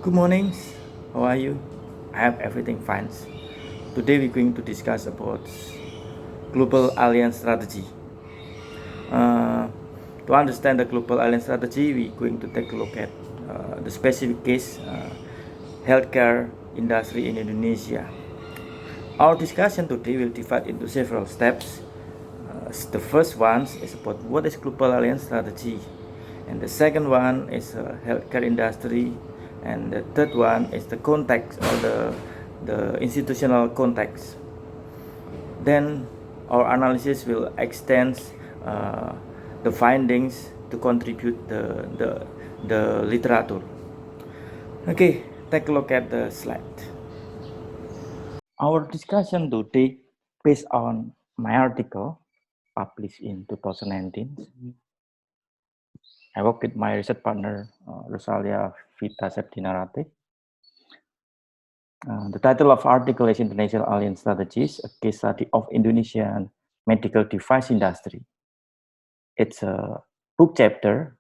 Good morning. How are you? I have everything fine. Today we're going to discuss about global alliance strategy. Uh, to understand the global alliance strategy, we're going to take a look at the specific case healthcare industry in Indonesia. Our discussion today will divide into several steps. The first one is about what is global alliance strategy, and the second one is healthcare industry, and the third one is the context or the institutional context. Then our analysis will extend uh, the findings to contribute the literature. Okay, take a look at the slide. Our discussion today based on my article published in 2019. I work with my research partner, Rosalia Vita Septinarate. The title of article is International Alliance Strategies, a case study of Indonesian medical device industry. It's a book chapter,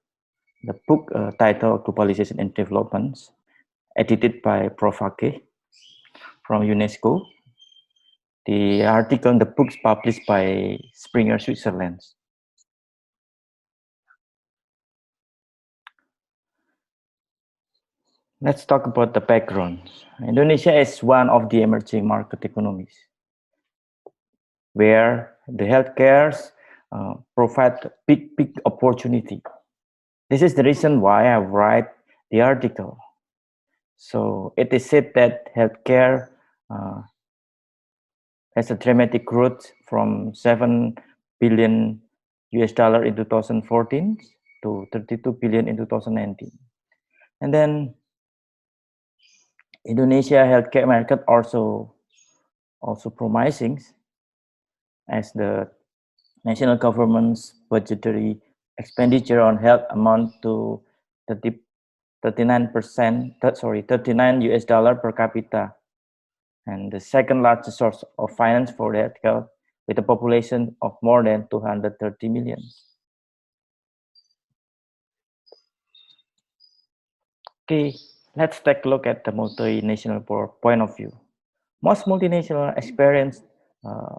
the book title Globalization and Developments, edited by Prof. Ake from UNESCO. The article in the book is published by Springer, Switzerland. Let's talk about the background. Indonesia is one of the emerging market economies where the healthcare provide big opportunity. This is the reason why I write the article. So it is said that healthcare uh, has a dramatic growth from 7 billion US dollar in 2014 to 32 billion in 2019. And then Indonesia healthcare market also promising as the national government's budgetary expenditure on health amount to 30, 39%, 39 US dollar per capita, and the second largest source of finance for healthcare with a population of more than 230 million. Okay, let's take a look at the multinational point of view. Most multinational experience uh,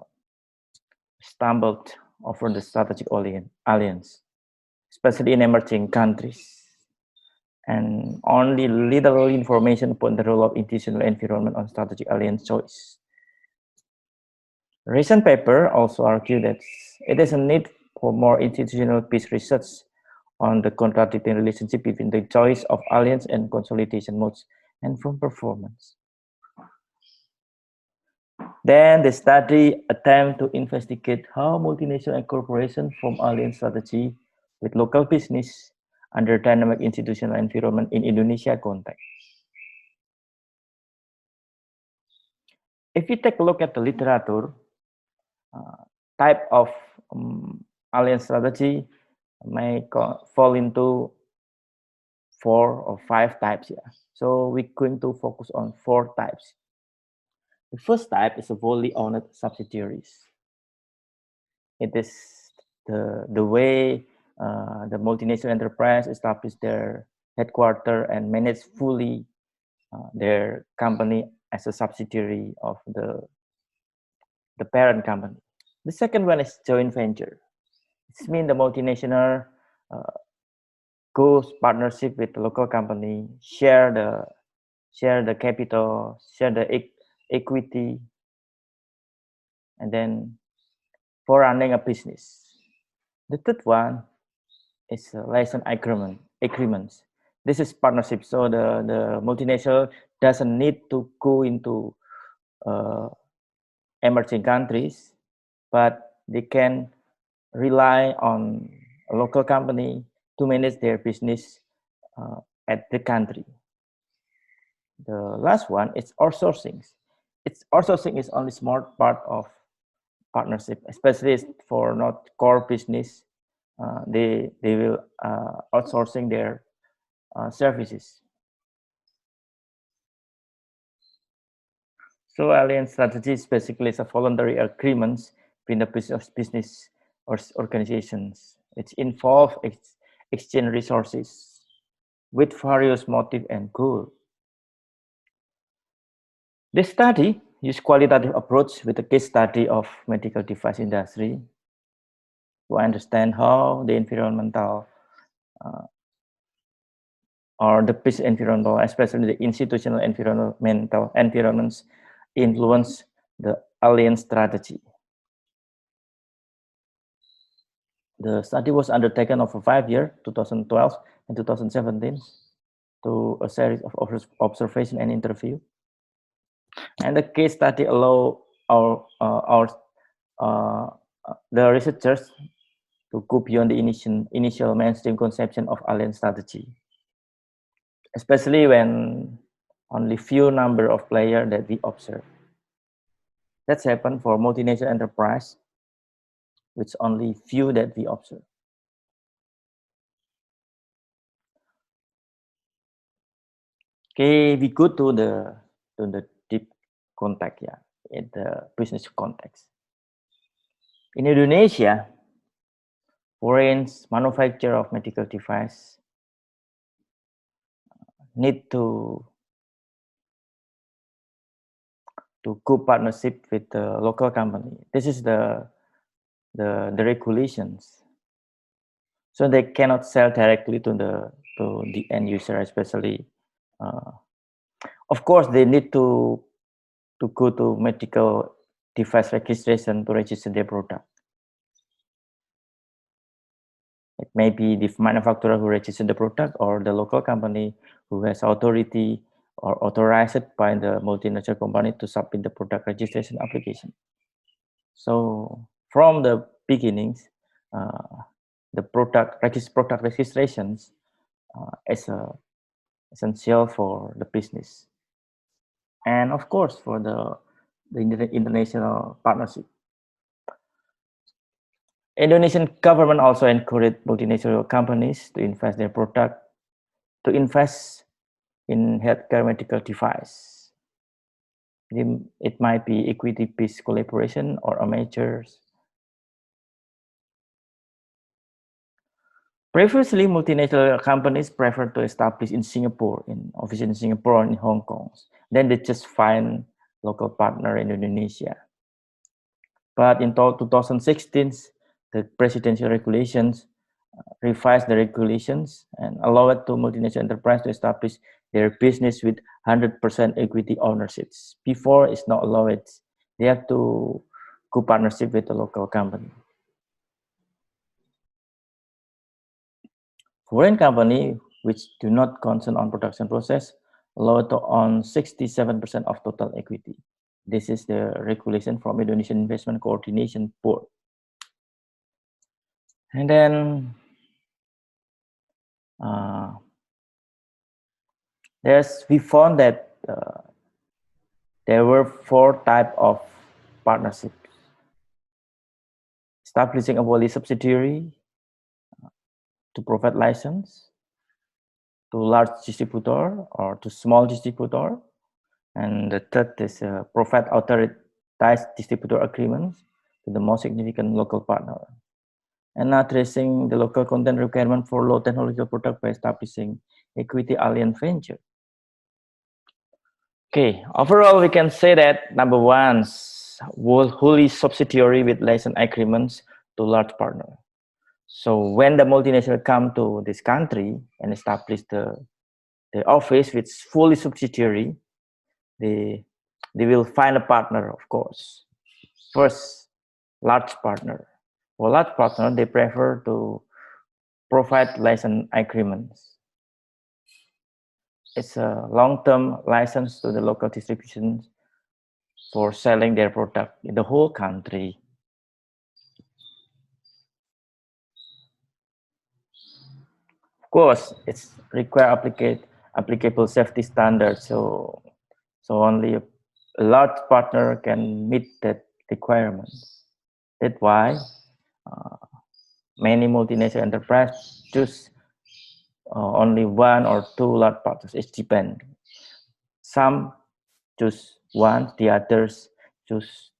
stumbled over the strategic alliance, especially in emerging countries. And only little information upon the role of institutional environment on strategic alliance choice. Recent paper also argued that it is a need for more institutional-based research on the contradicting relationship between the choice of alliance and consolidation modes and from performance. Then the study attempt to investigate how multinational corporations form alliance strategy with local business under dynamic institutional environment in Indonesia context. If you take a look at the literature, type of alliance strategy may fall into 4 or 5 types here. So we're going to focus on 4 types. The first type is a wholly owned subsidiaries. It is the way the multinational enterprise establish their headquarters and manage fully their company as a subsidiary of the parent company. The second one is joint venture. This means the multinational uh, goes partnership with the local company, share the capital, share the equity, and then for running a business. The third one is a license agreements. This is partnership, so the multinational doesn't need to go into uh, emerging countries, but they can rely on a local company to manage their business at the country. The last one is outsourcing. It's outsourcing is only small part of partnership, especially for not core business. They will outsourcing their services. So alliance strategy is basically a voluntary agreements between the business or organizations. It involves exchange resources with various motive and goal. This study used qualitative approach with a case study of medical device industry to understand how the environmental or the business environmental, especially the institutional environments influence the alliance strategy. The study was undertaken over 5 years, 2012 and 2017, to a series of observation and interview. And the case study allow the researchers to go beyond the initial mainstream conception of alliance strategy, especially when only few number of players that we observe. That's happened for multinational enterprise, which only few that we observe. Okay, we go to the deep context, yeah, in the business context. In Indonesia, foreign manufacturer of medical device need to go partnership with the local company. This is the regulations. So they cannot sell directly to the end user, especially. Of course, they need to go to medical device registration to register their product. It may be the manufacturer who registered the product or the local company who has authority or authorized by the multinational company to submit the product registration application. So from the beginnings, the product registrations is essential for the business, and of course for the international partnership. Indonesian government also encouraged multinational companies to invest in healthcare medical device. It might be equity-based collaboration or a majors. Previously, multinational companies preferred to establish in Singapore, office in Singapore or in Hong Kong. Then they just find local partner in Indonesia. But in 2016, the presidential regulations revised the regulations and allowed to multinational enterprise to establish their business with 100% equity ownerships. Before, it's not allowed. They have to go partnership with the local company. Foreign company which do not concern on production process allowed to own 67% of total equity. This is the regulation from Indonesian Investment Coordination Board. And then we found that there were 4 types of partnerships. Establishing a wholly subsidiary to provide license to large distributor or to small distributor. And the third is provide authorized distributor agreements to the most significant local partner. And addressing the local content requirement for low technological product by establishing equity alliance venture. Okay, overall we can say that number 1, wholly subsidiary with license agreements to large partner. So when the multinational come to this country and establish the office which is fully subsidiary, they will find a partner, of course. First, large partner. For large partner, they prefer to provide license agreements. It's a long-term license to the local distribution for selling their product in the whole country. Of course, it's require applicable safety standards. So only a large partner can meet that requirement. That's why many multinational enterprises choose only 1 or 2 large partners. It depends. Some choose 1, the others choose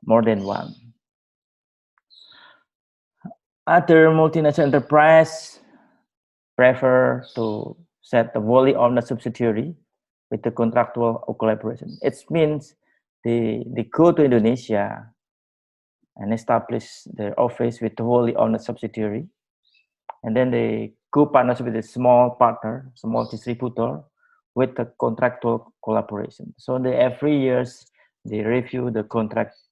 more than 1. Other multinational enterprise prefer to set a wholly owned subsidiary with the contractual collaboration. It means they go to Indonesia and establish their office with the wholly owned subsidiary, and then they go partners with a small partner, small distributor, with the contractual collaboration. So every years they review the contracts.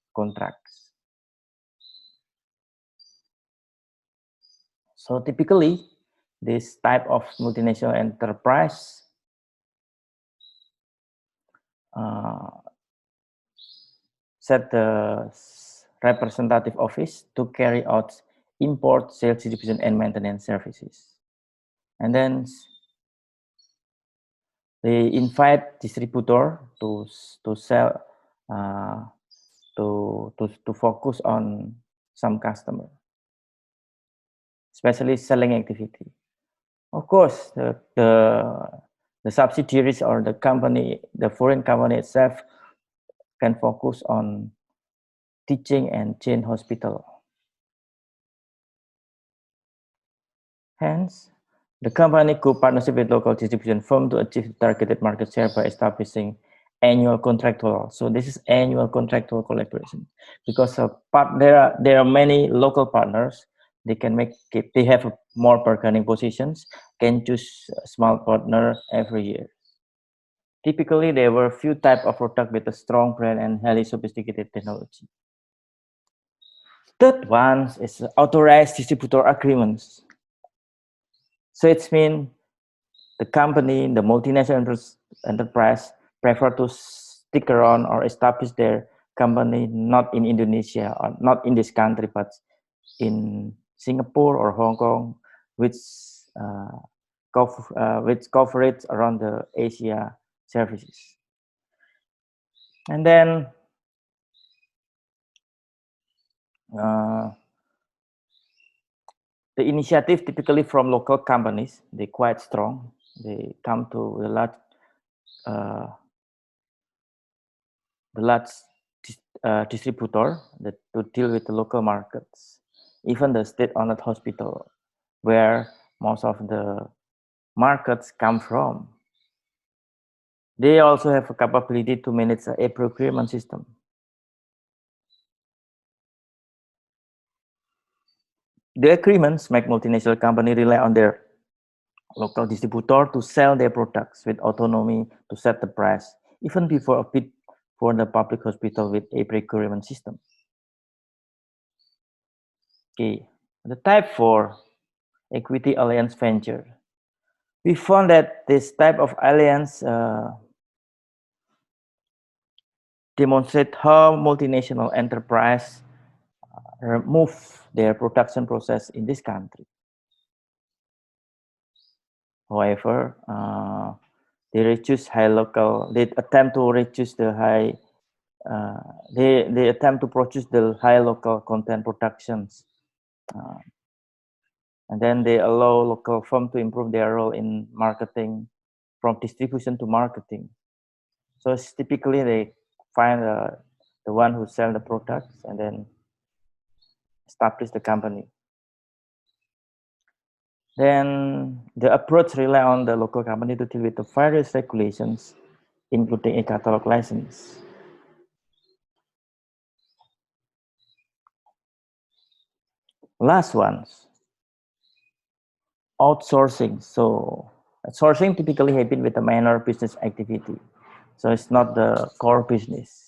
So typically, this type of multinational enterprise set the representative office to carry out import, sales, distribution, and maintenance services. And then they invite distributor to sell to focus on some customer, especially selling activity. Of course, the subsidiaries or the company, the foreign company itself, can focus on teaching and chain hospital. Hence, the company could partnership with local distribution firm to achieve targeted market share by establishing annual contractual. So this is annual contractual collaboration, because there are many local partners. They can make it, they have more bargaining positions, can choose a small partner every year. Typically, there were few types of product with a strong brand and highly sophisticated technology. Third one is authorized distributor agreements. So it means the company, the multinational enterprise, prefer to stick around or establish their company not in Indonesia or not in this country, but in Singapore or Hong Kong, which coverage around the Asia services. And then the initiative typically from local companies, they're quite strong. They come to the large distributor to deal with the local markets, even the state-owned hospital, where most of the markets come from. They also have a capability to manage a procurement system. The agreements make multinational companies rely on their local distributor to sell their products with autonomy to set the price, even before a bid for the public hospital with a procurement system. Okay, the type 4, equity alliance venture. We found that this type of alliance demonstrate how multinational enterprise move their production process in this country. However, they attempt to reduce the high, they attempt to produce the high local content productions. And then they allow local firms to improve their role in marketing, from distribution to marketing. So typically they find the one who sell the products and then establish the company. Then the approach rely on the local company to deal with the various regulations, including a catalog license. Last ones, outsourcing. So outsourcing typically happens with a minor business activity. So it's not the core business.